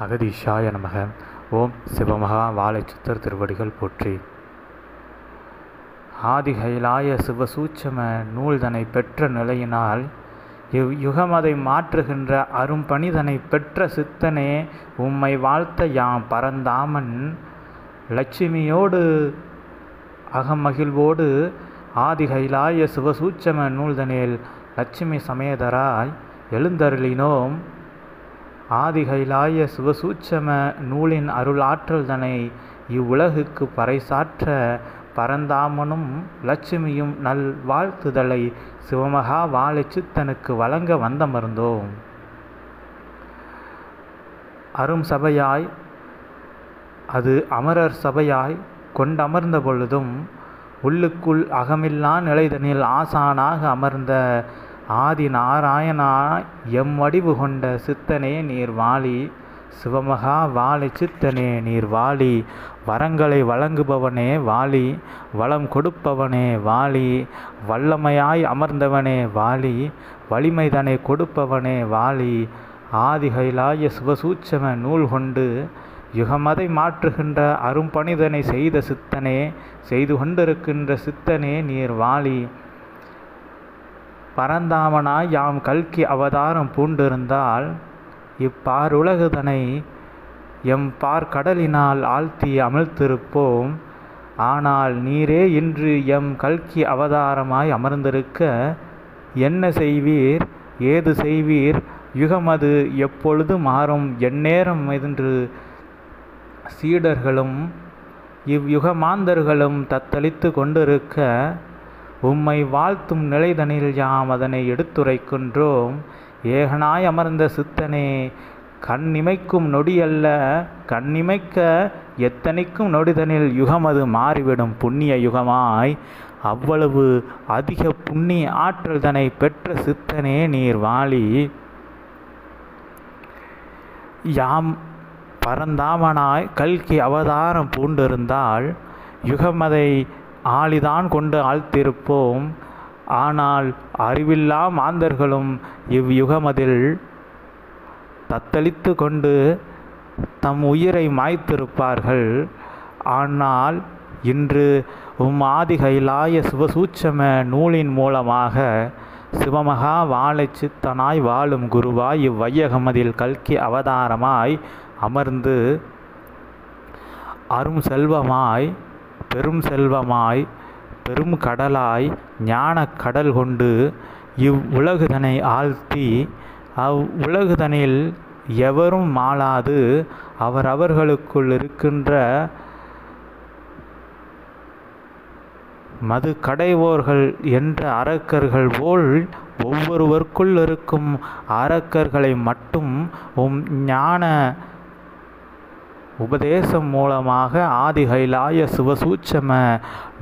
அகதீஷாய நமக. ஓம் சிவமகா வாழைச்சித்தர் திருவடிகள் போற்றி. ஆதிகைலாய சிவசூட்சம நூல்தனை பெற்ற நிலையினால் யுகமதை மாற்றுகின்ற அரும்பணிதனை பெற்ற சித்தனே உம்மை வாழ்த்த யாம் பரந்தாமன் லட்சுமியோடு அகமகிழ்வோடு ஆதிகைலாய சிவசூட்சம நூல்தனில் லட்சுமி சமேதராய் எழுந்தருளினோம். ஆதிகைலாய சிவசூட்சம நூலின் அருளாற்றல் தனை இவ்வுலகுக்கு பறைசாற்ற பரந்தாமனும் லட்சுமியும் நல் வாழ்த்துதலை சிவமகா வாழைச்சித்தனுக்கு வழங்க வந்தமர்ந்தோம். அரும் சபையாய் அது அமரர் சபையாய் கொண்டமர்ந்த பொழுதும் உள்ளுக்குள் அகமில்லா நிலைதனில் ஆசானாக அமர்ந்த ஆதி நாராயணாய் எம் வடிவு கொண்ட சித்தனே நீர் வாழி. சிவமகா வாழை சித்தனே நீர் வாழி. வரங்களை வழங்குபவனே வாழி. வளம் கொடுப்பவனே வாழி. வல்லமையாய் அமர்ந்தவனே வாழி. வலிமைதனை கொடுப்பவனே வாழி. ஆதிகைலாய சிவசூட்சம நூல் கொண்டு யுகமதை மாற்றுகின்ற அரும்பணிதனை செய்த சித்தனே, செய்து கொண்டிருக்கின்ற சித்தனே நீர் வாழி. பரந்தாமனாய் யாம் கல்கி அவதாரம் பூண்டிருந்தால் இப்பாருலகுதனை எம் பார்க்கடலினால் ஆழ்த்தி அமிழ்த்திருப்போம். ஆனால் நீரே இன்று எம் கல்கி அவதாரமாய் அமர்ந்திருக்க என்ன செய்வீர், ஏது செய்வீர்? யுகமது எப்பொழுது மாறும், எந்நேரம் என்று சீடர்களும் இவ்யுகமாந்தர்களும் தத்தளித்து கொண்டிருக்க உம்மை வாழ்த்தும் நிலைதனில் யாம் அதனை எடுத்துரைக்கின்றோம். ஏகனாய் அமர்ந்த சித்தனே, கண்ணிமைக்கும் நொடியல்ல, கண்ணிமைக்க எத்தனைக்கும் நொடிதனில் யுகமது மாறிவிடும் புண்ணிய யுகமாய். அவ்வளவு அதிக புண்ணிய ஆற்றல் தனை பெற்ற சித்தனே நீர் வாழி. யாம் பரந்தாமனாய் கல்கி அவதாரம் பூண்டிருந்தால் யுகமதை ஆளிதான் கொண்டு ஆழ்த்திருப்போம். ஆனால் அறிவில்லா மாந்தர்களும் இவ்யுகமதில் தத்தளித்து கொண்டு தம் உயிரை மாய்த்திருப்பார்கள். ஆனால் இன்று ஆதிகைலாய சிவசூட்சம நூலின் மூலமாக சிவமகா வாழைச்சித்தனாய் வாழும் குருவாய் இவ்வையகமதில் கல்கி அவதாரமாய் அமர்ந்து அரும் செல்வமாய், பெரும் செல்வமாய், பெரும் கடலாய், ஞான கடல் கொண்டு இவ்வுலகுதனை ஆழ்த்தி அவ்வுலகுதனில் எவரும் மாளாது அவர்களுக்குள் இருக்கின்ற மது கடைவோர்கள் என்ற அரக்கர்கள் போல் ஒவ்வொருவருக்குள் இருக்கும் அரக்கர்களை மட்டும் ஞான உபதேசம் மூலமாக ஆதிகைலாய சிவசூட்சம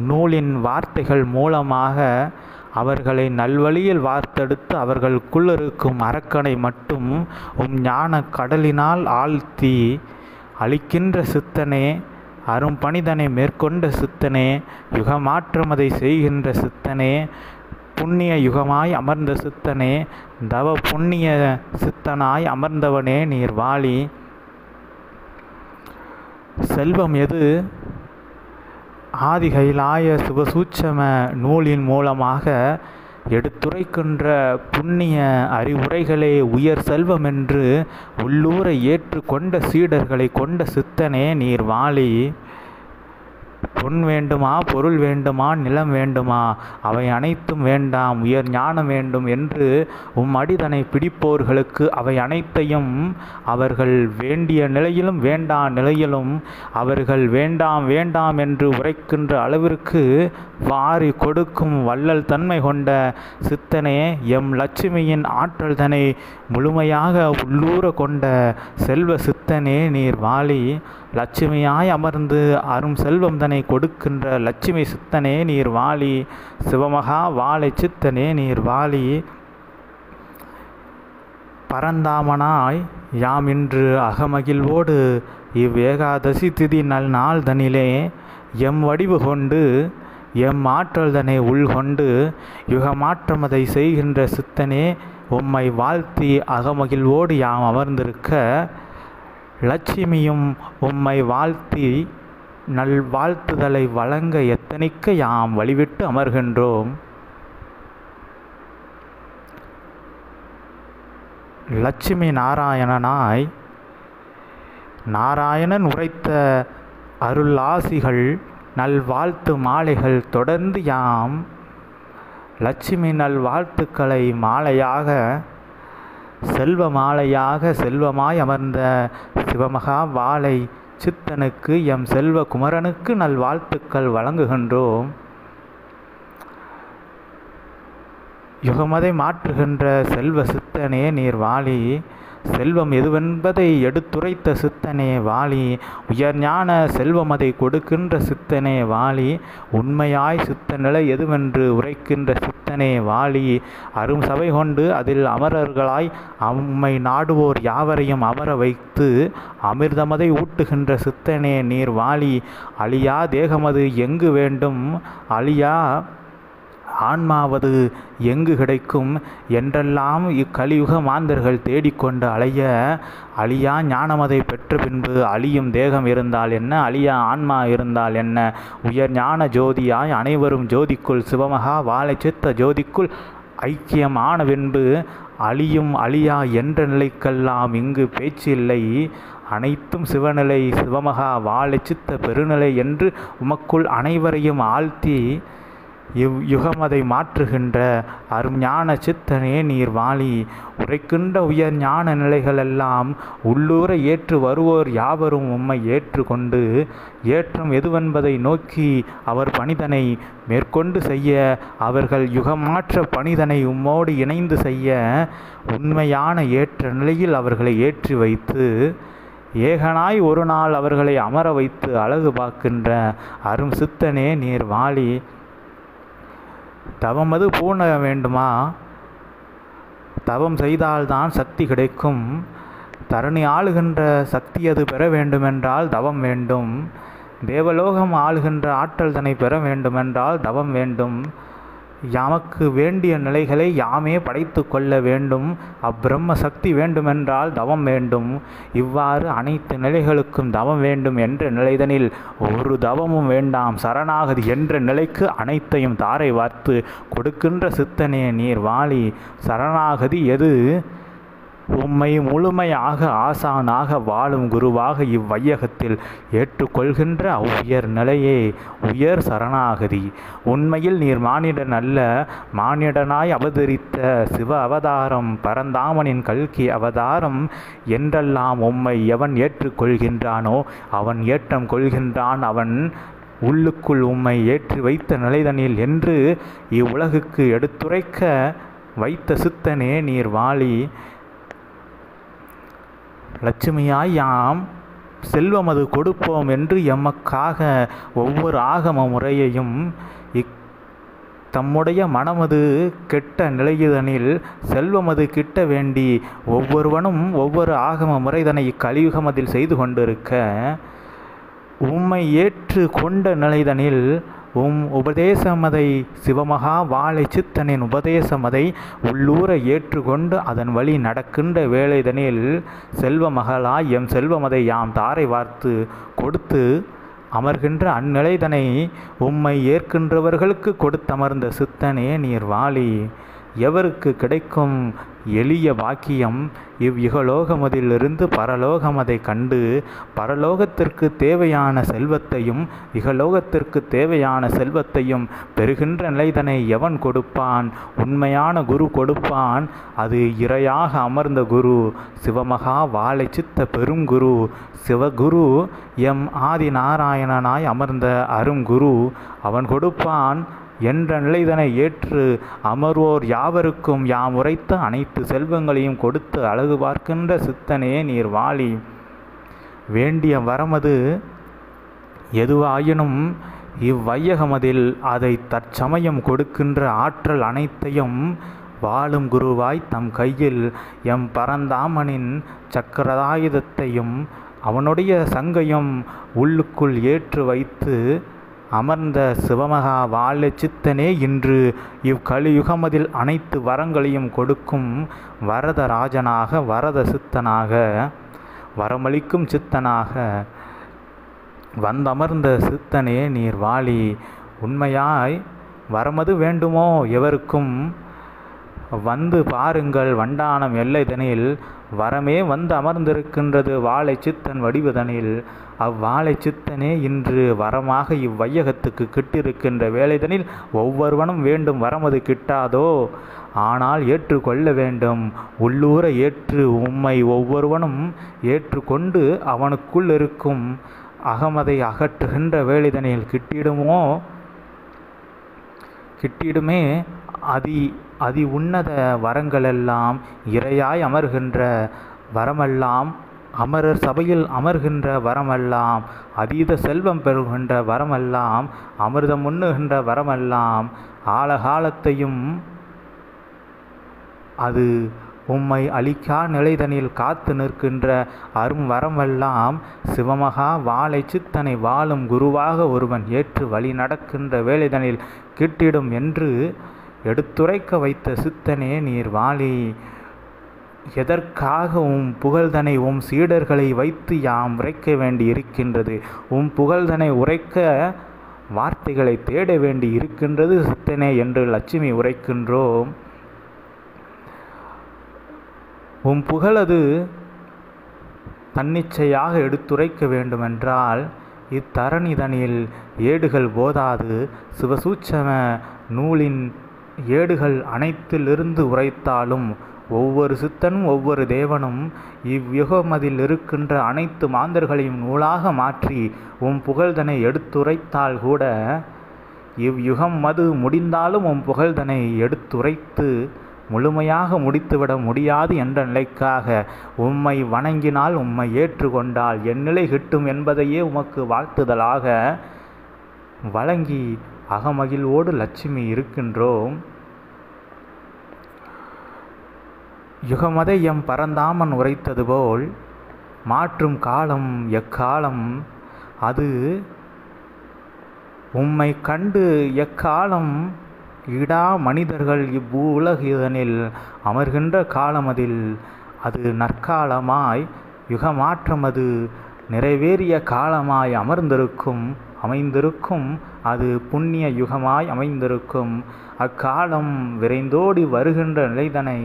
நூலின் வார்த்தைகள் மூலமாக அவர்களை நல்வழியில் வார்த்தெடுத்து அவர்களுக்குள் இருக்கும் அரக்கனை மட்டும் ஞான கடலினால் ஆழ்த்தி அளிக்கின்ற சித்தனே, அரும்பணிதனை மேற்கொண்ட சித்தனே, யுகமாற்றமதை செய்கின்ற சித்தனே, புண்ணிய யுகமாய் அமர்ந்த சித்தனே, தவ புண்ணிய சித்தனாய் அமர்ந்தவனே நீர் வாழி. செல்வம் எது? ஆதிகைலாய சிவசூட்சம நூலின் மூலமாக எடுத்துரைக்கின்ற புண்ணிய அறிவுரைகளே உயர் செல்வம் என்று உள்ளூர ஏற்று கொண்ட சீடர்களை கொண்ட சித்தனே நீர் வாழி. பொன் வேண்டுமா, பொருள் வேண்டுமா, நிலம் வேண்டுமா, அவை அனைத்தும் வேண்டாம், உயர் ஞானம் வேண்டும் என்று அடிதனை பிடிப்போர்களுக்கு அவை அனைத்தையும் அவர்கள் வேண்டிய நிலையிலும் வேண்டா நிலையிலும் அவர்கள் வேண்டாம் வேண்டாம் என்று உரைக்கின்ற அளவிற்கு வாரி கொடுக்கும் வள்ளல் தன்மை கொண்ட சித்தனே, எம் லட்சுமியின் ஆற்றல் தனை முழுமையாக உள்ளூர கொண்ட செல்வ சித்தனே நீர் வாழி. லட்சுமியாய் அமர்ந்து அரும் செல்வம் தனை கொடுக்கின்ற லட்சுமி சித்தனே நீர் வாழி. சிவமகா வாழை சித்தனே நீர் வாழி. பரந்தாமனாய் யாம் இன்று அகமகிழ்வோடு இவ்வேகாதசி திதி நல் நாள் தனிலே எம் வடிவு கொண்டு எம் ஆற்றல் தனை உள்கொண்டு யுகமாற்றமதை செய்கின்ற சித்தனே உம்மை வாழ்த்தி அகமகிழ்வோடு யாம் அமர்ந்திருக்க லட்சுமியும் உம்மை வாழ்த்தி நல்வாழ்த்துதலை வழங்க எத்தனிக்க யாம் வழிவிட்டு அமர்கின்றோம். லட்சுமி நாராயணனாய் நாராயணன் உரைத்த அருளாசிகள் நல்வாழ்த்து மாலைகள் தொடர்ந்து யாம் லட்சுமி நல்வாழ்த்துக்களை மாலையாக செல்வ மாலையாக செல்வமாய் அமர்ந்த சிவமகா வாழை சித்தனுக்கு எம் செல்வ குமரனுக்கு நல்வாழ்த்துக்கள் வழங்குகின்றோம். யுகமதை மாற்றுகின்ற செல்வ சித்தனே நீர் வாழி, செல்வம் எதுவென்பதை எடுத்துரைத்த சித்தனே வாழி, உயர்ஞான செல்வமதை கொடுக்கின்ற சித்தனே வாழி, உண்மையாய் சித்த நிலை எதுவென்று உரைக்கின்ற சித்தனே வாழி, அரும் சபை கொண்டு அதில் அமரர்களாய் அம்மை நாடுவோர் யாவரையும் அமர வைத்து அமிர்தமதை ஊட்டுகின்ற சித்தனே நீர் வாழி, அழியா தேகமது எங்கு வேண்டும், அழியா ஆன்மாவது எங்கு கிடைக்கும் என்றெல்லாம் இக்கலியுக மாந்தர்கள் தேடிக்கொண்டு அலைய, அழியா ஞானமதை பெற்ற பின்பு அழியும் தேகம் இருந்தால் என்ன, அழியா ஆன்மா இருந்தால் என்ன, உயர் ஞான ஜோதியாய் அனைவரும் ஜோதிக்குள் சிவமகா வாழை சித்த ஜோதிக்குள் ஐக்கியம் ஆன பின்பு அழியும் அழியா என்ற நிலைக்கெல்லாம் இங்கு பேச்சில்லை, அனைத்தும் சிவநிலை சிவமகா வாழை சித்த பெருநிலை என்று உமக்குள் அனைவரையும் ஆழ்த்தி யுகமதை மாற்றுகின்ற அரும் ஞான சித்தனே நீர் வாழி, உரைக்கின்ற உயர் ஞான நிலைகளெல்லாம் உள்ளூர ஏற்று வருவோர் யாவரும் உம்மை ஏற்றுக்கொண்டு ஏற்றம் எதுவென்பதை நோக்கி அவர் பணிதனை மேற்கொண்டு செய்ய, அவர்கள் யுகமாற்ற பணிதனை உம்மோடு இணைந்து செய்ய உண்மையான ஏற்ற நிலையில் அவர்களை ஏற்றி வைத்து ஏகனாய் ஒரு நாள் அவர்களை அமர வைத்து அழகு பார்க்கின்ற அரும் சித்தனே நீர் வாழி, தவமது பூண வேண்டுமா, தவம் செய்தால்தான் சக்தி கிடைக்கும், தரணி ஆளுகின்ற சக்தி அது பெற வேண்டுமென்றால் தவம் வேண்டும், தேவலோகம் ஆளுகின்ற ஆற்றல் தன்னை பெற வேண்டுமென்றால் தவம் வேண்டும், யாமக்கு வேண்டிய நிலைகளை யாமே படைத்து கொள்ள வேண்டும், அப்பிரம்ம சக்தி வேண்டுமென்றால் தவம் வேண்டும், இவ்வாறு அனைத்து நிலைகளுக்கும் தவம் வேண்டும் என்ற நிலைதனில் ஒரு தவமும் வேண்டாம் சரணாகதி என்ற நிலைக்கு அனைத்தையும் தாரை வார்த்து கொடுக்கின்ற சித்தனே நீர் வாழி, சரணாகதி எது உம்மை முழுமையாக ஆசானாக வாழும் குருவாக இவ்வையகத்தில் ஏற்றுக்கொள்கின்ற உயர் நிலையே உயர் சரணாகதி. உண்மையில் நீர் மானிடன் அல்ல, மானிடனாய் அவதரித்த சிவ அவதாரம், பரந்தாமனின் கல்கி அவதாரம் என்றெல்லாம் உம்மை எவன் ஏற்றுக்கொள்கின்றானோ அவன் ஏற்றம் கொள்கின்றான், அவன் உள்ளுக்குள் உம்மை ஏற்றி வைத்த நிலைதனில் என்று இவ்வுலகுக்கு எடுத்துரைக்க வைத்த சித்தனே நீர் வாழி, லட்சுமியாய் யாம் செல்வமது கொடுப்போம் என்று எமக்காக ஒவ்வொரு ஆகம முறையையும் தம்முடைய மனமது கெட்ட நிலையுதனில் செல்வமது கிட்ட வேண்டி ஒவ்வொருவனும் ஒவ்வொரு ஆகம முறைதனை இக்கலியுகமதில் செய்து கொண்டிருக்க, உம்மை ஏற்று கொண்ட நிலைதனில் உபதேசமதை சிவமகா வாழை சித்தனின் உபதேசமதை உள்ளூர ஏற்றுக்கொண்டு அதன் வழி நடக்கின்ற வேளைதனில் செல்வமகளாய் எம் செல்வமதை யாம் தாரை வார்த்து கொடுத்து அமர்கின்ற அந்நிலைதனை உம்மை ஏற்கின்றவர்களுக்கு கொடுத்தமர்ந்த சித்தனே நீர் வாழி, எவருக்கு கிடைக்கும் எளிய பாக்கியம் இவ்யுகலோகமதிலிருந்து பரலோகமதை கண்டு பரலோகத்திற்கு தேவையான செல்வத்தையும் இகலோகத்திற்கு தேவையான செல்வத்தையும் பெறுகின்ற நிலைதனை எவன் கொடுப்பான், உண்மையான குரு கொடுப்பான், அது இறையாக அமர்ந்த குரு சிவமகா வாழை சித்த பெருங்குரு சிவகுரு எம் ஆதி நாராயணனாய் அமர்ந்த அருங்குரு அவன் கொடுப்பான் என்ற நிலைதனை ஏற்று அமர்வோர் யாவருக்கும் யாம் உரைத்த அனைத்து செல்வங்களையும் கொடுத்து அழகு பார்க்கின்ற சித்தனே நீர் வாழி, வேண்டிய வரமது எதுவாயினும் இவ்வையகமதில் அதை தற்சமயம் கொடுக்கின்ற ஆற்றல் அனைத்தையும் வாழும் குருவாய் தம் கையில் எம் பரந்தாமனின் சக்கரதாயுதத்தையும் அவனுடைய சங்கையும் உள்ளுக்குள் ஏற்று வைத்து அமர்ந்த சிவமகா வாழை சித்தனே இன்று இவ்கலியுகமதில் அனைத்து வரங்களையும் கொடுக்கும் வரதராஜனாக வரத சித்தனாக வரமளிக்கும் சித்தனாக வந்தமர்ந்த சித்தனே நீர் வாழி. உண்மையாய் வரமது வேண்டுமோ எவருக்கும், வந்து பாருங்கள் வண்டானம் எல்லைதனில், வரமே வந்து அமர்ந்திருக்கின்றது வாழை சித்தன் வடிவதனில். அவ்வாழை சித்தனே இன்று வரமாக இவ்வையகத்துக்கு கிட்டிருக்கின்ற வேலைதனில், ஒவ்வொருவனும் வேண்டும் வரமது கிட்டாதோ, ஆனால் ஏற்றுக்கொள்ள வேண்டும் உள்ளூர ஏற்று. உம்மை ஒவ்வொருவனும் ஏற்றுக்கொண்டு அவனுக்குள் இருக்கும் அகமதை அகற்றுகின்ற வேலைதனில் கிட்டிடுமே அதி உன்னத வரங்களெல்லாம், இறையாய் அமர்கின்ற வரமெல்லாம், அமரர் சபையில் அமர்கின்ற வரமெல்லாம், அதீத செல்வம் பெறுகின்ற வரமெல்லாம், அமிர்தம் உண்ணுகின்ற வரமெல்லாம், ஆழகாலத்தையும் அது உம்மை அழிக்கா நிலைதனில் காத்து நிற்கின்ற அரும் வரமெல்லாம், சிவமகா வாழை சித்தனை வாழும் குருவாக ஒருவன் ஏற்று வழி நடக்கின்ற வேலைதனில் கிட்டிடும் என்று எடுத்துரைக்க வைத்த சித்தனே நீர் வாழி. எதற்காக உம் புகழ்தனை உம் சீடர்களை வைத்து யாம் உரைக்க வேண்டி இருக்கின்றது? உம் புகழ்தனை உரைக்க வார்த்தைகளை தேட வேண்டி இருக்கின்றது சித்தனே என்று லட்சுமி உரைக்கின்றோம். உம் புகழது தன்னிச்சையாக எடுத்துரைக்க வேண்டுமென்றால் இத்தரணிதனில் ஏடுகள் போதாது. சிவசூட்சம நூலின் ஏடுகள் அனைத்திலிருந்து உரைத்தாலும், ஒவ்வொரு சித்தனும் ஒவ்வொரு தேவனும் இவ்யுகமதில் இருக்கின்ற அனைத்து மாந்தர்களையும் நூலாக மாற்றி உம் புகழ்தனை எடுத்துரைத்தால் கூட, இவ்யுகம் மது முடிந்தாலும் உம் புகழ்தனை எடுத்துரைத்து முழுமையாக முடித்துவிட முடியாது என்ற நிலைக்காக, உம்மை வணங்கினால் உம்மை ஏற்றுக்கொண்டால் என் நிலை கிட்டும் என்பதையே உமக்கு வாழ்த்துதலாக வழங்கி அகமகிழ்வோடு லட்சுமி இருக்கின்றோம். யுகமதை எம் பரந்தாமன் உரைத்தது போல், மாற்றும் காலம் எக்காலம் அது உம்மை கண்டு எக்காலம் இடா மனிதர்கள் இவ்வுலகிதனில் அமர்கின்ற காலமதில் அது நற்காலமாய், யுகமாற்றமது நிறைவேறிய காலமாய் அமைந்திருக்கும். அது புண்ணிய யுகமாய் அமைந்திருக்கும். அக்காலம் விரைந்தோடி வருகின்ற நிலைதனை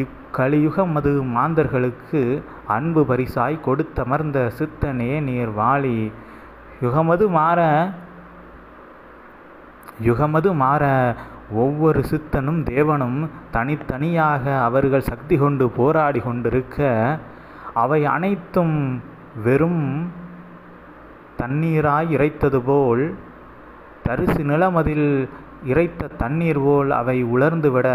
இக்கலியுகம் அது மாந்தர்களுக்கு அன்பு பரிசாய் கொடுத்தமர்ந்த சித்தனே நீர் வாழி. யுகமது மாற ஒவ்வொரு சித்தனும் தேவனும் தனித்தனியாக அவர்கள் சக்தி கொண்டு போராடி கொண்டிருக்க, அவை அனைத்தும் வெறும் தண்ணீராய் இறைத்தது போல், தரிசு நிலமதில் இறைத்த தண்ணீர் போல் அவை உலர்ந்துவிட,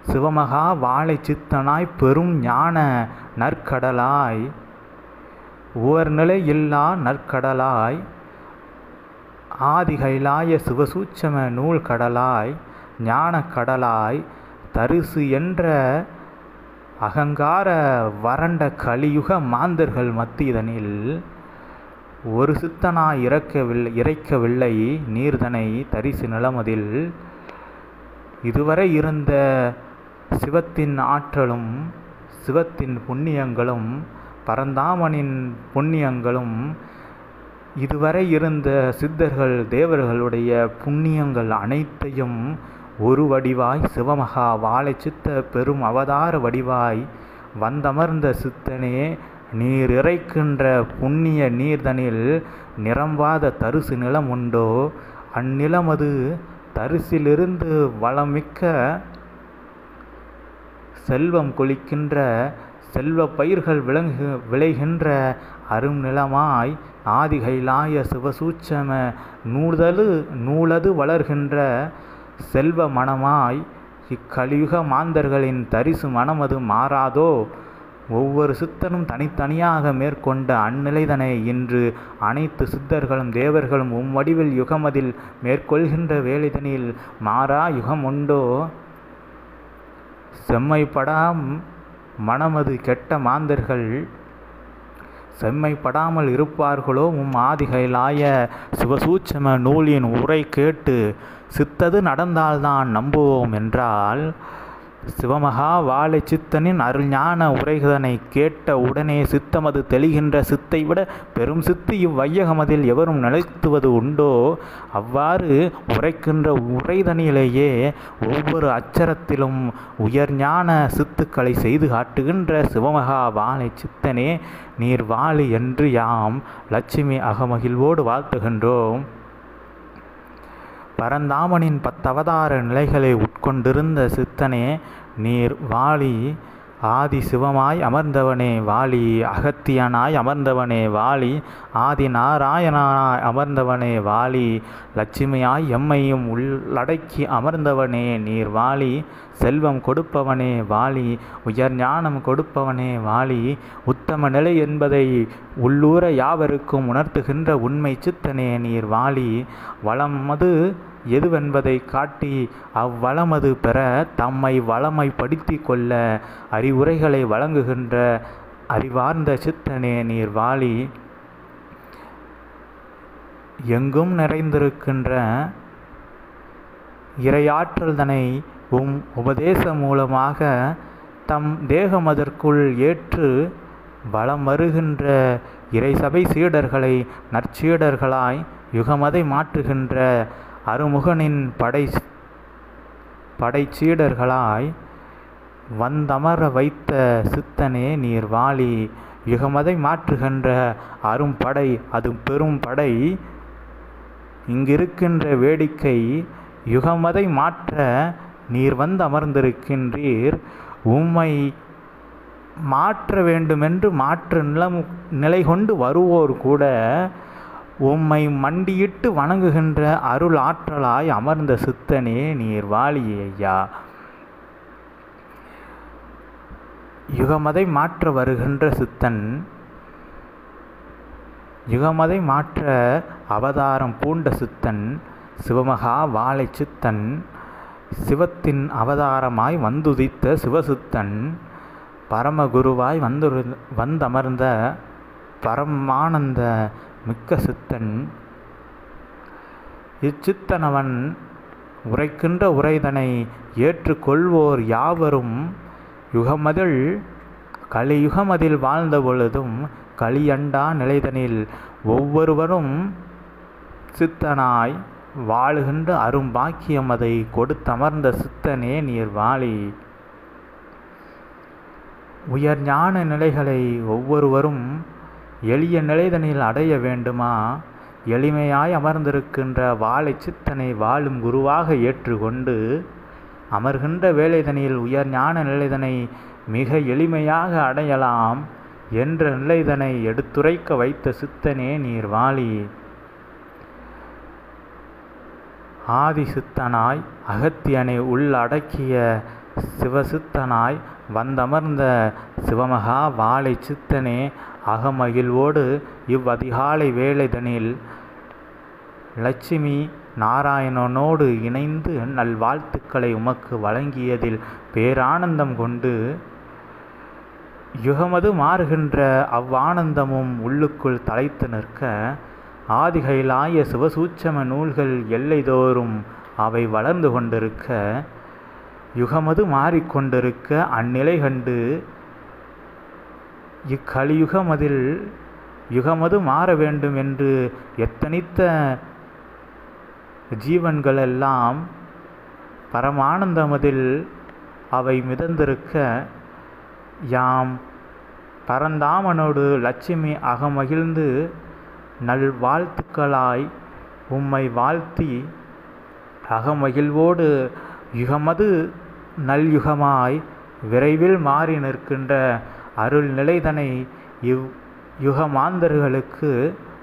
சிவமகா வாழை சித்தனாய் பெரும் ஞான நற்கடலாய், உவர்நிலை இல்லா நற்கடலாய், ஆதிகைலாய சிவசூட்சம நூல் கடலாய், ஞான கடலாய், தரிசு என்ற அகங்கார வறண்ட கலியுக மாந்தர்கள் மத்தியதனில் ஒரு சித்தனாய் இறைக்கவில்லை நீர்தனை தரிசு நிலமதில். இதுவரை இருந்த சிவத்தின் ஆற்றலும் சிவத்தின் புண்ணியங்களும் பரந்தாமனின் புண்ணியங்களும், இதுவரை இருந்த சித்தர்கள் தேவர்களுடைய புண்ணியங்கள் அனைத்தையும் ஒரு வடிவாய் சிவமகா வாழை சித்த பெரும் அவதார வடிவாய் வந்தமர்ந்த சித்தனே நீர் இறைக்கின்ற புண்ணிய நீர்தனில் நிரம்பாத தரிசு நிலம் உண்டோ? அந்நிலமது தரிசிலிருந்து வளமிக்க செல்வம் கொளிக்கின்ற செல்வ பயிர்கள் விளைகின்ற அரும் நிலமாய், ஆதிகைலாய சிவசூட்சம நூலது வளர்கின்ற செல்வ மனமாய், இக்கலியுக மாந்தர்களின் தரிசு மனமது மாறாதோ? ஒவ்வொரு சித்தனும் தனித்தனியாக மேற்கொண்ட அந்நிலைதனை இன்று அனைத்து சித்தர்களும் தேவர்களும் வடிவில் யுகமதில் மேற்கொள்கின்ற வேலைதனில் மாறா யுகம் உண்டோ? செம்மைப்படாம் மனமது கெட்ட மாந்தர்கள் செம்மைப்படாமல் இருப்பார்களோ? ஆதிகைலாய சிவசூட்சம நூலின் உரை கேட்டு சித்தது நடந்தால்தான் நம்புவோம் என்றால், சிவமகா வாழை சித்தனின் அருள்ஞான உரைதனை கேட்ட உடனே சித்தமது தெளிகின்ற சித்தை விட பெரும் சித்து இவ்வையகமதில் எவரும் நிலைத்துவது உண்டோ? அவ்வாறு உரைக்கின்ற உரைதனிலேயே ஒவ்வொரு அச்சரத்திலும் உயர்ஞான சித்துக்களை செய்து காட்டுகின்ற சிவமகா வாழை சித்தனே நீர் வாழி என்று யாம் லட்சுமி அகமகிழ்வோடு வாழ்த்துகின்றோம். பரந்தாமனின் 10 அவதார நிலைகளை உட்கொண்டிருந்த சித்தனே நீர் வாழி. ஆதி சிவமாய் அமர்ந்தவனே வாழி, அகத்தியனாய் அமர்ந்தவனே வாழி, ஆதி நாராயணனாய் அமர்ந்தவனே வாழி, லட்சுமியாய் எம்மையும் உள்ளடக்கி அமர்ந்தவனே நீர் வாழி, செல்வம் கொடுப்பவனே வாழி, உயர் ஞானம் கொடுப்பவனே வாழி, உத்தம நிலை என்பதை உள்ளூர யாவருக்கும் உணர்த்துகின்ற உண்மை சித்தனே நீர் வாழி, வளமது எதுவென்பதை காட்டி அவ்வளமது பெற தம்மை வளமைப்படுத்தி கொள்ள அறிவுரைகளை வழங்குகின்ற அறிவார்ந்த சித்தனே நீர் வாழி, எங்கும் நிறைந்திருக்கின்ற இறையாற்றல் தனை உபதேசம் மூலமாக தம் தேகமதற்குள் ஏற்று வலம் வருகின்ற இறைசபை சீடர்களை நற்சீடர்களாய் யுகமதை மாற்றுகின்ற அருமுகனின் படைச்சீடர்களாய் வந்தமர வைத்த சித்தனே நீர் வாழி, யுகமதை மாற்றுகின்ற அரும்படை அது பெரும் படை. இங்கிருக்கின்ற வேடிக்கை யுகமதை மாற்ற நீர் வந்து அமர்ந்திருக்கின்றீர். உம்மை மாற்ற வேண்டுமென்று மாற்று நிலை கொண்டு வருவோர் கூட உம்மை மண்டியிட்டு வணங்குகின்ற அருள் ஆற்றலாய் அமர்ந்த சித்தனே நீர் வாழி ஐயா. யுகமதை மாற்ற வருகின்ற சித்தன், யுகமதை மாற்ற அவதாரம் பூண்ட சித்தன் சிவமகா வாழை சித்தன், சிவத்தின் அவதாரமாய் வந்துதித்த சிவசித்தன், பரமகுருவாய் வந்தமர்ந்த பரமானந்த மிக்க சித்தன். இச்சித்தனவன் உரைக்கின்ற உரைதனை ஏற்றுக்கொள்வோர் யாவரும் யுகமதில் கலியுகமதில் வாழ்ந்த பொழுதும் கலியண்டா நிலைதனில் ஒவ்வொருவரும் சித்தனாய் வாழுகின்ற அரும்பாக்கியம் அதை கொடுத்தமர்ந்த சித்தனே நீர் வாழி. உயர் ஞான நிலைகளை ஒவ்வொருவரும் எளிய நிலைதனில் அடைய வேண்டுமா? எளிமையாய் அமர்ந்திருக்கின்ற வாழை சித்தனை வாழும் குருவாக ஏற்றுக்கொண்டு அமர்கின்ற வேலைதனில் உயர் ஞான நிலைதனை மிக எளிமையாக அடையலாம் என்ற நிலைதனை எடுத்துரைக்க வைத்த சித்தனே நீர் வாழி. ஆதி சித்தனாய் அகத்தியனை உள்ளடக்கிய சிவசித்தனாய் வந்தமர்ந்த சிவமகா வாழை சித்தனே அகமகிழ்வோடு இவ்வதிகாலை வேளைதனில் லட்சுமி நாராயணனோடு இணைந்து நல்வாழ்த்துக்களை உமக்கு வழங்கியதில் பேரானந்தம் கொண்டு யுகமது மாறுகின்ற அவ்வானந்தமும் உள்ளுக்குள் தலைத்து நிற்க ஆதிகைலாய சிவசூட்சம நூல்கள் எல்லைதோறும் அவை வளர்ந்து கொண்டிருக்க யுகமது மாறிக்கொண்டிருக்க அந்நிலை கண்டு இக்கலியுகமதில் யுகமது மாற வேண்டும் என்று எத்தனித்த ஜீவன்களெல்லாம் பரமானந்தமதில் அவை மிதந்திருக்க யாம் பரந்தாமனோடு லட்சுமி அகமகிழ்ந்து நல்வாழ்த்துக்களாய் உம்மை வாழ்த்தி அகமகிழ்வோடு யுகமது நல்யுகமாய் விரைவில் மாறி நிற்கின்ற அருள் நிலைதனை யுகமாந்தர்களுக்கு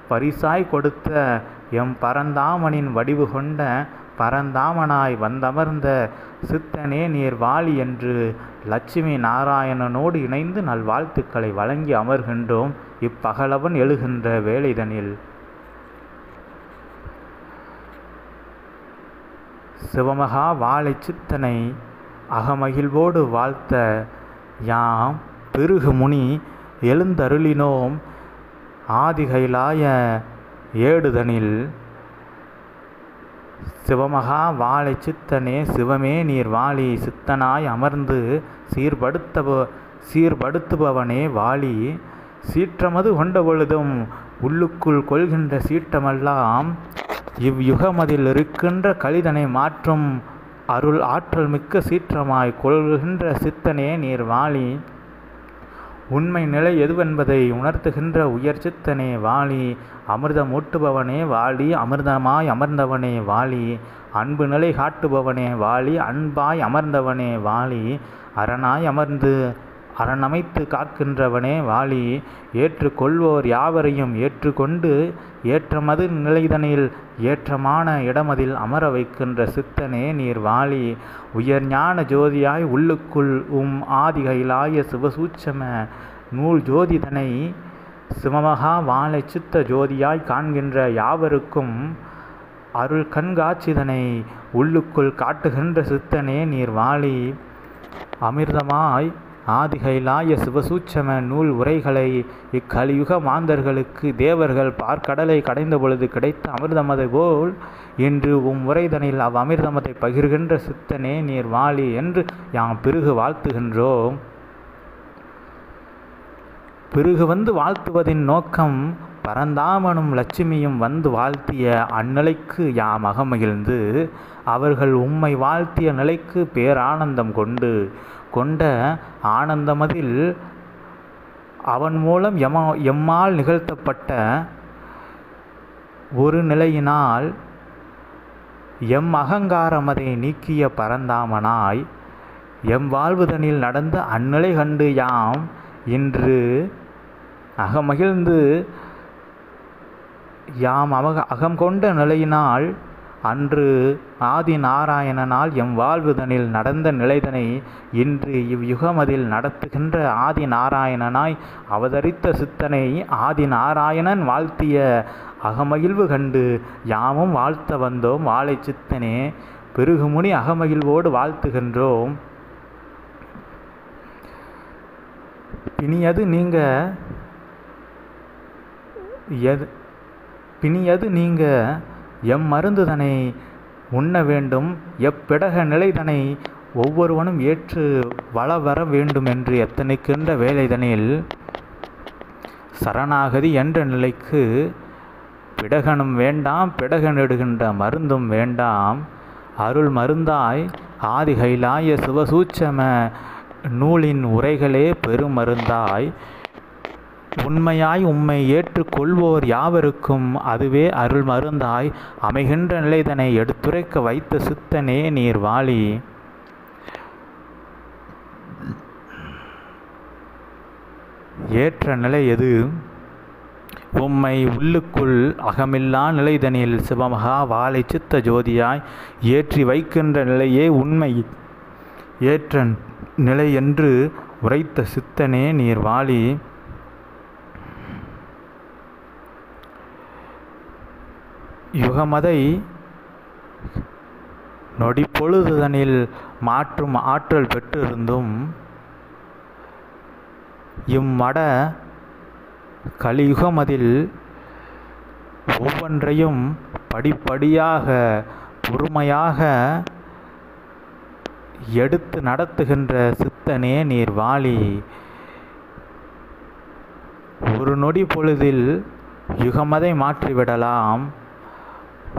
பரிசாய் கொடுத்த எம் பரந்தாமனின் வடிவு கொண்ட பரந்தாமனாய் வந்தமர்ந்த சித்தனே நீர் வாழி என்று லட்சுமி நாராயணனோடு இணைந்து நல்வாழ்த்துக்களை வழங்கி அமர்கின்றோம். இப்பகலவன் எழுகின்ற வேளைதனில் சிவமகா வாழை சித்தனை அகமகிழ்வோடு வாழ்த்த யாம் பெருகு முனி எழுந்தருளினோம். ஆதிகைலாய ஏடுதனில் சிவமகா வாழை சித்தனே சிவமே நீர் வாழி சித்தனாய் அமர்ந்து சீர்படுத்துபவனே வாழி சீற்றமது கொண்ட பொழுதும் உள்ளுக்குள் கொள்கின்ற சீற்றமெல்லாம் இவ்யுகமதில் இருக்கின்ற கலிதனை மாற்றும் அருள் ஆற்றல் மிக்க சீற்றமாய் கொள்கின்ற சித்தனே நீர் வாழி உண்மை நிலை எதுவென்பதை உணர்த்துகின்ற உயர் சித்தனே வாழி அமிர்தம் ஊட்டுபவனே வாழி அமிர்தமாய் அமர்ந்தவனே வாழி அன்பு நிலை காட்டுபவனே வாழி அன்பாய் அமர்ந்தவனே வாழி அரணாய் அமர்ந்து அரணமைத்து காக்கின்றவனே வாழி ஏற்றுக்கொள்வோர் யாவரையும் ஏற்றுக்கொண்டு ஏற்றமது நிலைதனில் ஏற்றமான இடமதில் அமர வைக்கின்ற சித்தனே நீர் வாழி உயர் ஞான ஜோதியாய் உள்ளுக்குள் ஆதிகைலாய சிவசூட்சம நூல் ஜோதிதனை சிவமகா வாழை சித்த ஜோதியாய் காண்கின்ற யாவருக்கும் அருள் கண்காட்சிதனை உள்ளுக்குள் காட்டுகின்ற சித்தனே நீர் வாழி அமிர்தமாய் ஆதிகைலாய சிவசூட்சம நூல் உரைகளை இக்கலியுக மாந்தர்களுக்கு தேவர்கள் பார்க்கடலை கடைந்த பொழுது கிடைத்த அமிர்தமதை போல் இன்று உரைதனில் அமிர்தமதை பகிர்கின்ற சித்தனே நீர் வாழி என்று யாம் பிறகு வாழ்த்துகின்றோம். பிறகு வந்து வாழ்த்துவதின் நோக்கம் பரந்தாமனும் லட்சுமியும் வந்து வாழ்த்திய அந்நிலைக்கு யாம் அகமகிழ்ந்து அவர்கள் உம்மை வாழ்த்திய நிலைக்கு பேரானந்தம் கொண்ட ஆனந்தமதில் அவன் மூலம் எம்மால் நிகழ்த்தப்பட்ட ஒரு நிலையினால் எம் அகங்காரமதை நீக்கிய பரந்தாமனாய் எம் வாழ்வுதனில் நடந்த அந்நிலை கண்டு யாம் இன்று அகமகிழ்ந்து யாம் அகம் கொண்ட நிலையினால் அன்று ஆதி நாராயணனால் எம் வாழ்வுதனில் நடந்த நிலைதனை இன்று இவ்யுகமதில் நடத்துகின்ற ஆதி நாராயணனாய் அவதரித்த சித்தனை ஆதி நாராயணன் வாழ்த்திய அகமகிழ்வு கண்டு யாமும் வாழ்த்த வந்தோம். வாழை சித்தனே பெருகுமுனி அகமகிழ்வோடு வாழ்த்துகின்றோம். பிணியது நீங்க எம் மருந்துதனை உண்ண வேண்டும் எப்பிடக நிலைதனை ஒவ்வொருவனும் ஏற்று வர வேண்டும் என்று எத்தனைக்கின்ற வேலைதனில் சரணாகதி என்ற நிலைக்கு பிடகனும் வேண்டாம் பிடகனிடுகின்ற மருந்தும் வேண்டாம் அருள் மருந்தாய் ஆதிகைலாய சிவசூட்சம நூலின் உரைகளே பெருமருந்தாய் உண்மையாய் உம்மை ஏற்றுக்கொள்வோர் யாவருக்கும் அதுவே அருள் மருந்தாய் அமைகின்ற நிலைதனை எடுத்துரைக்க வைத்த சித்தனே நீர் வாழி ஏற்ற நிலை எது உம்மை உள்ளுக்குள் அகமில்லா நிலைதனில் சிவமகா வாழை சித்த ஜோதியாய் ஏற்றி வைக்கின்ற நிலையே உண்மை ஏற்ற நிலை என்று உரைத்த சித்தனே நீர் வாழி யுகமதை நொடிப்பொழுதுதனில் மாற்றும் ஆற்றல் பெற்றிருந்தும் இம்மட கலியுகமதில் ஒவ்வொன்றையும் படிப்படியாக பொறுமையாக எடுத்து நடத்துகின்ற சித்தனே நீர் வாழி ஒரு நொடி பொழுதில் யுகமதை மாற்றிவிடலாம்.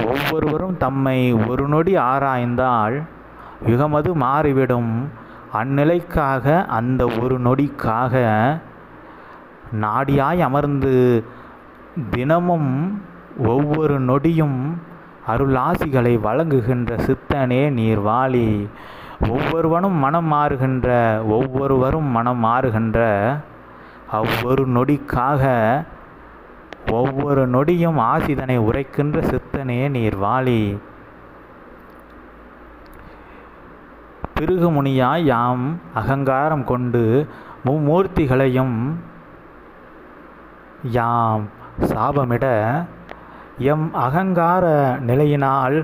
ஒவ்வொருவரும் தம்மை ஒரு நொடி ஆராய்ந்தால் யுகமது மாறிவிடும். அந்நிலைக்காக அந்த ஒரு நொடிக்காக நாடியாய் அமர்ந்து தினமும் ஒவ்வொரு நொடியும் அருளாசிகளை வழங்குகின்ற சித்தனே நீர் வாழி ஒவ்வொருவரும் மனம் மாறுகின்ற அவ்வொரு நொடிக்காக ஒவ்வொரு நொடியும் ஆசிதனை உரைக்கின்ற சித்தனே நீர் வாழி பிருகுமுனியாய் யாம் அகங்காரம் கொண்டு மும்மூர்த்திகளையும் யாம் சாபமிட எம் அகங்கார நிலையினால்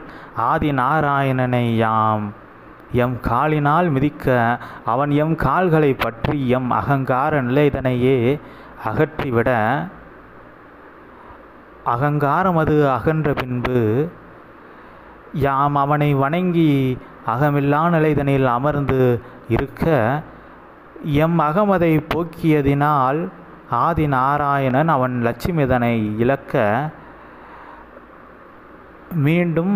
ஆதி நாராயணனை யாம் எம் காலினால் மிதிக்க அவன் எம் கால்களை பற்றி எம் அகங்கார நிலைதனையே அகற்றிவிட அகங்காரம் அது அகன்ற பின்பு யாம் அவனை வணங்கி அகமில்லா நிலைதனில் அமர்ந்து இருக்க எம் அகமதை போக்கியதினால் ஆதி நாராயணன் அவன் லட்சுமிதனை இழக்க மீண்டும்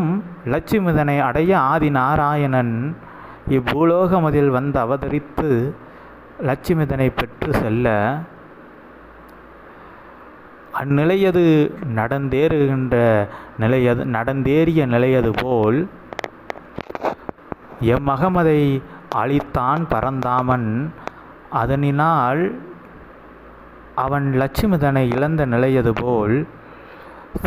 லட்சுமிதனை அடைய ஆதி நாராயணன் இப்பூலோகமதில் வந்து அவதரித்து லட்சுமிதனை பெற்று செல்ல அந்நிலையது நடந்தேறிய நிலையது போல் எம் அகமதை அளித்தான் பரந்தாமன். அதனினால் அவன் லட்சுமிதனை இழந்த நிலையது போல்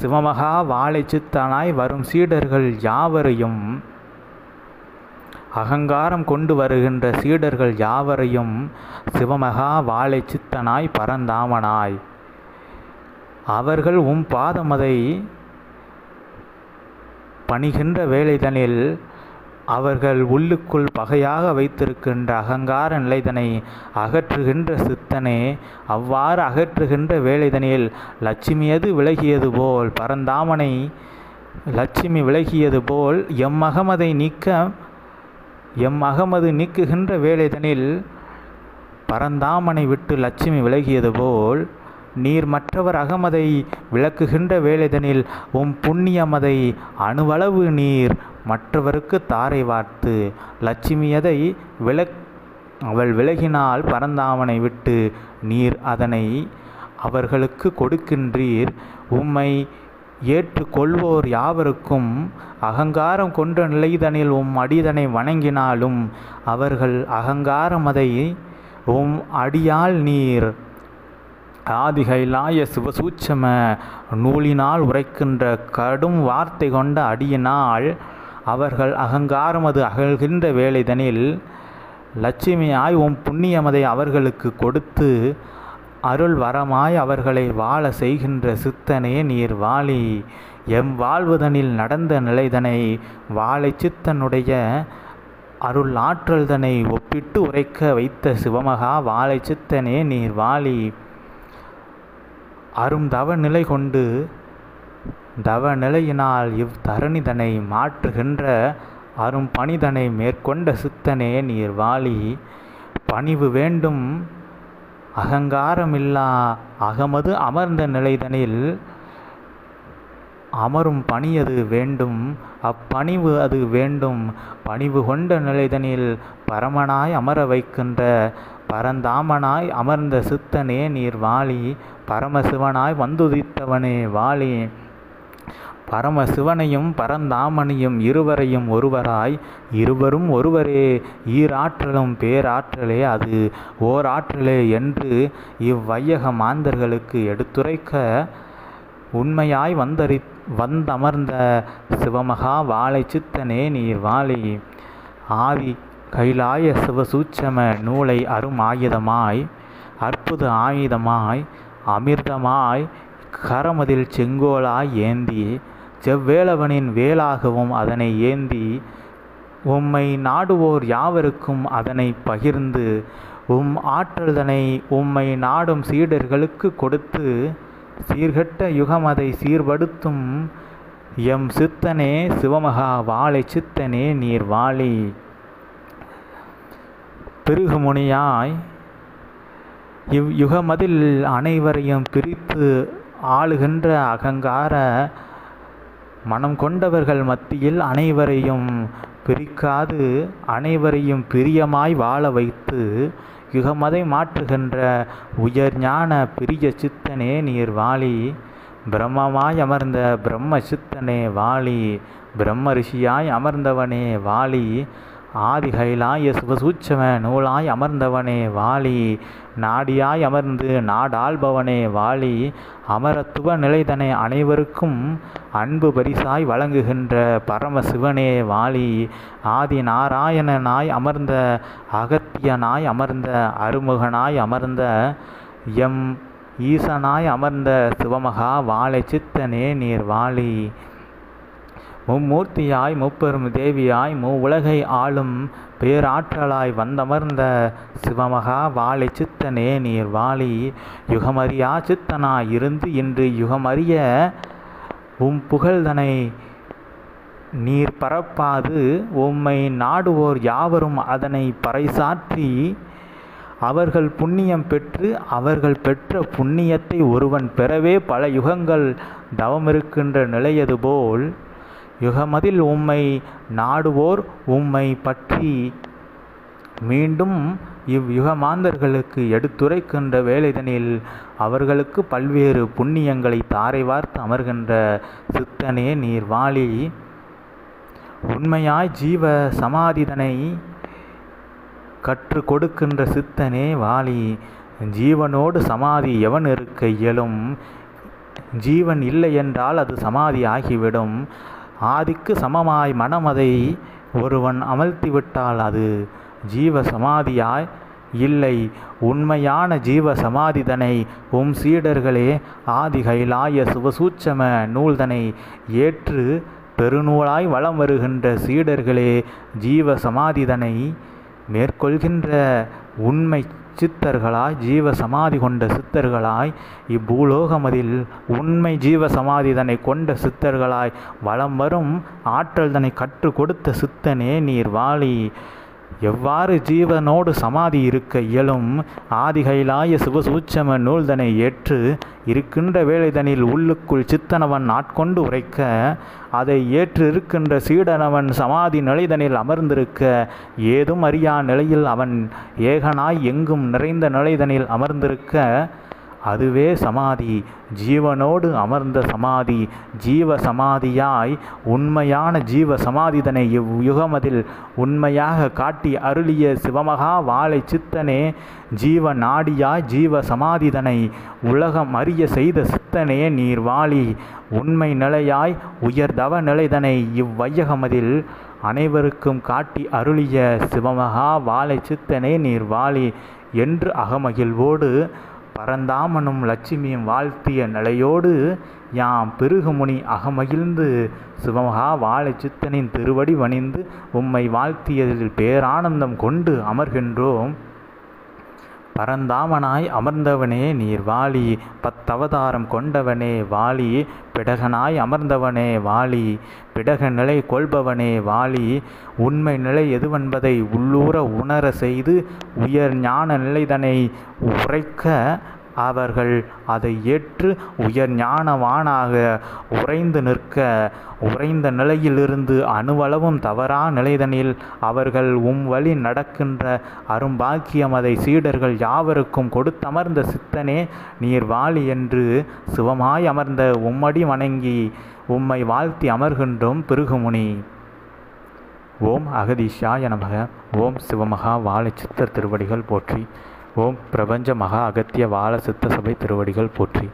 சிவமகா வாழை சித்தனாய் வரும் சீடர்கள் யாவரையும் அகங்காரம் கொண்டு வருகின்ற சீடர்கள் யாவரையும் சிவமகா வாழை சித்தனாய் பரந்தாமனாய் அவர்கள் பாதமதை பணிகின்ற வேளைதனில் அவர்கள் உள்ளுக்குள் பகையாக வைத்திருக்கின்ற அகங்கார நிலைதனை அகற்றுகின்ற சித்தனே, அவ்வாறு அகற்றுகின்ற வேளைதனில் லட்சுமியது விலகியது போல் பரந்தாமனை லட்சுமி விலகியது போல் எம் அகமது நீக்குகின்ற வேளைதனில் பரந்தாமனை விட்டு லட்சுமி விலகியது போல் நீர் மற்றவர் அகமதை விளக்குகின்ற வேளைதனில் புண்ணியமதை அணுவளவு நீர் மற்றவருக்கு தாரை வார்த்து லட்சுமியதை அவள் விலகினால் பரந்தாமனை விட்டு நீர் அதனை அவர்களுக்கு கொடுக்கின்றீர். உம்மை ஏற்றுக்கொள்வோர் யாவருக்கும் அகங்காரம் கொன்ற நிலைதனில் அடிதனை வணங்கினாலும் அவர்கள் அகங்காரமதை அடியால் நீர் ஆதிகைலாய சிவசூட்சம நூலினால் உரைக்கின்ற கடும் வார்த்தை கொண்ட அடியினால் அவர்கள் அகங்காரமது அகழ்கின்ற வேளைதனில் லட்சுமியாய் புண்ணியமதை அவர்களுக்கு கொடுத்து அருள் வரமாய் அவர்களை வாழ செய்கின்ற சித்தனே நீர் வாழி. எம் வாழ்வுதனில் நடந்த நிலைதனை வாழை சித்தனுடைய அருள் ஆற்றல்தனை ஒப்பிட்டு உரைக்க வைத்த சிவமகா வாழை சித்தனே நீர் வாழி. அரும் தவ நிலை கொண்டு தவ நிலையினால் தரணிதனை மாற்றுகின்ற அரும் பணிதனை மேற்கொண்ட சித்தனே நீர் வாழி. பணிவு வேண்டும் அகங்காரமில்லா அகமது அமர்ந்த நிலைதனில் அமரும் பணியது வேண்டும், அப்பணிவு அது வேண்டும். பணிவு கொண்ட நிலைதனில் பரமனாய் அமர வைக்கின்ற பரந்தாமனாய் அமர்ந்த சித்தனே நீர் வாழி. பரமசிவனாய் வந்துதித்தவனே வாழி. பரமசிவனையும் பரந்தாமனையும் இருவரையும் ஒருவராய் இருவரும் ஒருவரே ஈராற்றலும் பேராற்றலே அது ஓர் ஆற்றலே என்று இவ்வையக மாந்தர்களுக்கு எடுத்துரைக்க உண்மையாய் வந்தமர்ந்த சிவமகா வாழை சித்தனே நீர் வாழி. ஆதி கைலாய சிவசூட்சம நூலை அரும் ஆயுதமாய் அற்புத ஆயுதமாய் அமிர்தமாய் கரமதில் செங்கோலாய் ஏந்தி செவ்வேளவனின் வேலாகவும் அதனை ஏந்தி உம்மை நாடுவோர் யாவருக்கும் அதனை பகிர்ந்து ஆற்றல்தனை உம்மை நாடும் சீடர்களுக்கு கொடுத்து சீர்கெட்ட யுகமதை சீர்படுத்தும் எம் சித்தனே சிவமகா வாழை சித்தனே நீர் வாழி. பிருகுமுனியாய் இவ்யுகமதில் அனைவரையும் பிரித்து ஆளுகின்ற அகங்கார மனம் கொண்டவர்கள் மத்தியில் அனைவரையும் பிரிக்காது அனைவரையும் பிரியமாய் வாழ வைத்து யுகமதை மாற்றுகின்ற உயர் ஞான பிரிய சித்தனே நீர் வாழி. பிரம்மமாய் அமர்ந்த பிரம்ம சித்தனே வாழி. பிரம்ம ரிஷியாய் அமர்ந்தவனே வாழி. ஆதிகைலாய சிவசூட்சம நூலாய் அமர்ந்தவனே வாழி. நாடியாய் அமர்ந்து நாடாள்பவனே வாழி. அமரத்துவ நிலைதனை அனைவருக்கும் அன்பு பரிசாய் வழங்குகின்ற பரமசிவனே வாழி. ஆதி நாராயணனாய் அமர்ந்த அகத்தியனாய் அமர்ந்த அருமுகனாய் அமர்ந்த எம் ஈசனாய் அமர்ந்த சிவமகா வாழை சித்தனே நீர் வாழி. மும்மூர்த்தியாய் முப்பெரும் தேவியாய் உலகை ஆளும் பேராற்றலாய் வந்தமர்ந்த சிவமகா வாழை சித்தனே நீர் வாழி. யுகமறியா சித்தனாய் இருந்து இன்று யுகமறிய புகழ்தனை நீர் பரப்பாது உம்மை நாடுவோர் யாவரும் அதனை பறைசாற்றி அவர்கள் புண்ணியம் பெற்று அவர்கள் பெற்ற புண்ணியத்தை ஒருவன் பெறவே பல யுகங்கள் தவமிருக்கின்ற நிலையது போல் யுகமதில் உம்மை நாடுவோர் உம்மை பற்றி மீண்டும் இவ்யுகமாந்தர்களுக்கு எடுத்துரைக்கின்ற வேலைதனில் அவர்களுக்கு பல்வேறு புண்ணியங்களை தாரை வார்த்து அமர்கின்ற சித்தனே நீர் வாழி. உண்மையாய் ஜீவ சமாதிதனை கற்று கொடுக்கின்ற சித்தனே வாழி. ஜீவனோடு சமாதி எவன் இருக்க இயலும்? ஜீவன் இல்லை என்றால் அது சமாதி ஆகிவிடும். ஆதிக்கு சமமாய் மனமதை ஒருவன் அமர்த்திவிட்டால் அது ஜீவ சமாதியாய் இல்லை. உண்மையான ஜீவ சமாதிதனை சீடர்களே ஆதி கைலாய சிவசூட்சம நூல்தனை ஏற்று பெருநூலாய் வலம் வருகின்ற சீடர்களே ஜீவ சமாதிதனை மேற்கொள்கின்ற உண்மை சித்தர்களாய் ஜீவ சமாதி கொண்ட சித்தர்களாய் இப்பூலோகமதில் உண்மை ஜீவ சமாதிதனை கொண்ட சித்தர்களாய் வலம் வரும் ஆற்றல் தன்னை கற்றுக் கொடுத்த சித்தனே நீர் வாழி. எவ்வாறு ஜீவனோடு சமாதி இருக்க இயலும்? ஆதிகைலாய சிவசூட்சம நூல்தனை ஏற்று இருக்கின்ற வேலைதனில் உள்ளுக்குள் சித்தனவன் ஆட்கொண்டு உரைக்க அதை ஏற்று இருக்கின்ற சீடனவன் சமாதி நிலைதனில் அமர்ந்திருக்க ஏதும் அறியா நிலையில் அவன் ஏகனாய் எங்கும் நிறைந்த நிலைதனில் அமர்ந்திருக்க அதுவே சமாதி. ஜீவனோடு அமர்ந்த சமாதி ஜீவ சமாதியாய் உண்மையான ஜீவ சமாதிதனை இவ்யுகமதில் உண்மையாக காட்டி அருளிய சிவமகா வாழை சித்தனே ஜீவ நாடியாய் ஜீவ சமாதிதனை உலகம் அறிய செய்த சித்தனே நீர் வாழி. உண்மை நிலையாய் உயர்தவ நிலைதனை இவ்வையகமதில் அனைவருக்கும் காட்டி அருளிய சிவமகா வாழை சித்தனே நீர் வாழி என்று அகமகிழ்வோடு பரந்தாமனும் லட்சுமியும் வாழ்த்திய நிலையோடு யாம் பெருகுமுனி அகமகிழ்ந்து சிவமகா வாழை சித்தனின் திருவடி வணிந்து உம்மை வாழ்த்தியதில் பேரானந்தம் கொண்டு அமர்கின்றோம். பரந்தாமனாய் அமர்ந்தவனே நீர் வாழி. பத்தவதாரம் கொண்டவனே வாழி. பிடகனாய் அமர்ந்தவனே வாழி. பிடக நிலை கொள்பவனே வாழி. உண்மை நிலை எதுவென்பதை உள்ளூர உணர செய்து உயர் ஞான நிலைதனை உரைக்க அவர்கள் அதை ஏற்று உயர் ஞானவானாக உறைந்து நிற்க உறைந்த நிலையிலிருந்து அணுவளவும் தவறா நிலைதனில் அவர்கள் வழி நடக்கின்ற அரும்பாக்கியம் அதை சீடர்கள் யாவருக்கும் கொடுத்தமர்ந்த சித்தனே நீர் வாழி என்று சிவமாய் அமர்ந்த உம்மடி வணங்கி உம்மை வாழ்த்தி அமர்கின்றோம் பிருகுமுனி. ஓம் அகதீஷாய நமக. ஓம் சிவமகா வாழை சித்தர் திருவடிகள் போற்றி. ஓம் பிரபஞ்ச மகா அகத்திய வாழ சித்த சபை திருவடிகள் போற்றி.